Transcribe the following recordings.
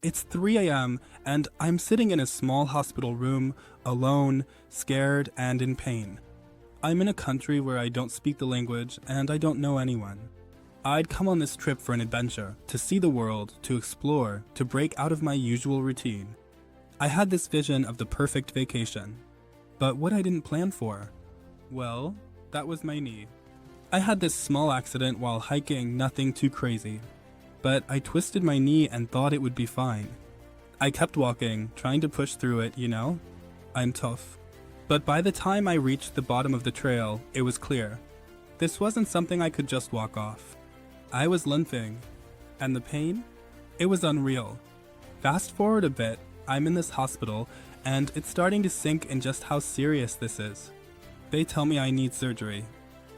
It's 3 a.m., and I'm sitting in a small hospital room, alone, scared, and in pain. I'm in a country where I don't speak the language, and I don't know anyone. I'd come on this trip for an adventure, to see the world, to explore, to break out of my usual routine. I had this vision of the perfect vacation. But what I didn't plan for? Well, that was my knee. I had this small accident while hiking, nothing too crazy. But I twisted my knee and thought it would be fine. I kept walking, trying to push through it, you know? I'm tough. But by the time I reached the bottom of the trail, it was clear. This wasn't something I could just walk off. I was limping. And the pain? It was unreal. Fast forward a bit, I'm in this hospital, and it's starting to sink in just how serious this is. They tell me I need surgery.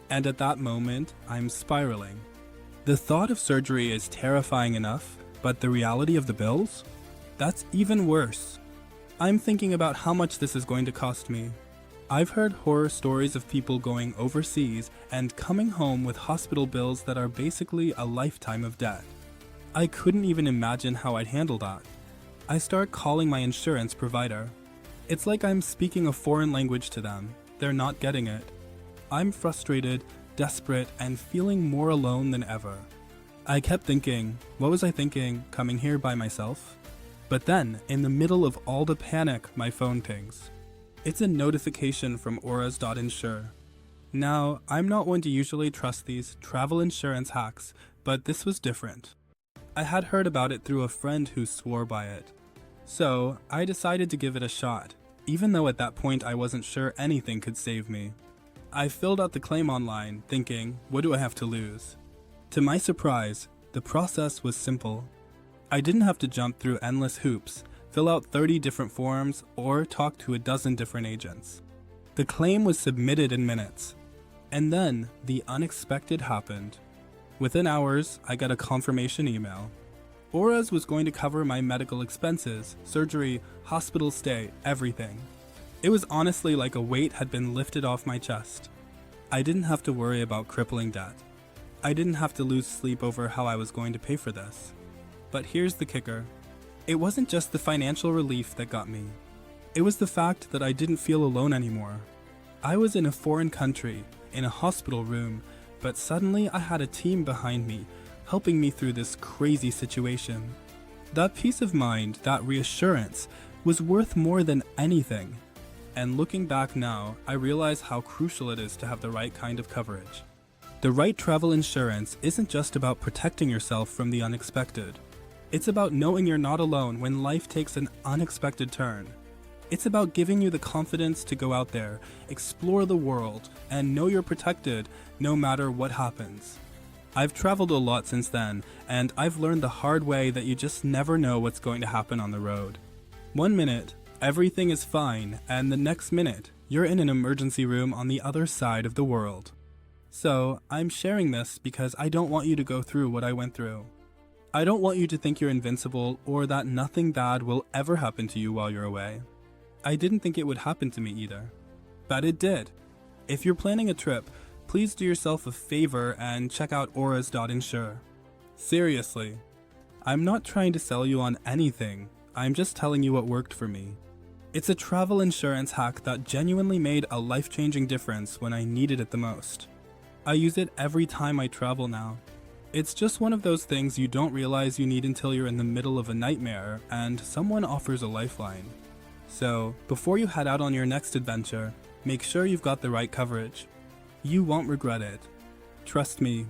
And at that moment, I'm spiraling. The thought of surgery is terrifying enough, but the reality of the bills? That's even worse. I'm thinking about how much this is going to cost me. I've heard horror stories of people going overseas and coming home with hospital bills that are basically a lifetime of debt. I couldn't even imagine how I'd handle that. I start calling my insurance provider. It's like I'm speaking a foreign language to them. They're not getting it. I'm frustrated, desperate, and feeling more alone than ever. I kept thinking, what was I thinking, coming here by myself? But then, in the middle of all the panic, my phone pings. It's a notification from auras.insure. Now, I'm not one to usually trust these travel insurance hacks, but this was different. I had heard about it through a friend who swore by it. So, I decided to give it a shot, even though at that point I wasn't sure anything could save me. I filled out the claim online, thinking, what do I have to lose? To my surprise, the process was simple. I didn't have to jump through endless hoops, fill out 30 different forms, or talk to a dozen different agents. The claim was submitted in minutes. And then, the unexpected happened. Within hours, I got a confirmation email. Auras was going to cover my medical expenses, surgery, hospital stay, everything. It was honestly like a weight had been lifted off my chest. I didn't have to worry about crippling debt. I didn't have to lose sleep over how I was going to pay for this. But here's the kicker. It wasn't just the financial relief that got me. It was the fact that I didn't feel alone anymore. I was in a foreign country, in a hospital room, but suddenly I had a team behind me, helping me through this crazy situation. That peace of mind, that reassurance, was worth more than anything. And looking back now, I realize how crucial it is to have the right kind of coverage. The right travel insurance isn't just about protecting yourself from the unexpected. It's about knowing you're not alone when life takes an unexpected turn. It's about giving you the confidence to go out there, explore the world, and know you're protected no matter what happens. I've traveled a lot since then, and I've learned the hard way that you just never know what's going to happen on the road. 1 minute, everything is fine, and the next minute, you're in an emergency room on the other side of the world. So, I'm sharing this because I don't want you to go through what I went through. I don't want you to think you're invincible or that nothing bad will ever happen to you while you're away. I didn't think it would happen to me either. But it did. If you're planning a trip, please do yourself a favor and check out auras.insure. Seriously. I'm not trying to sell you on anything. I'm just telling you what worked for me. It's a travel insurance hack that genuinely made a life-changing difference when I needed it the most. I use it every time I travel now. It's just one of those things you don't realize you need until you're in the middle of a nightmare and someone offers a lifeline. So, before you head out on your next adventure, make sure you've got the right coverage. You won't regret it. Trust me,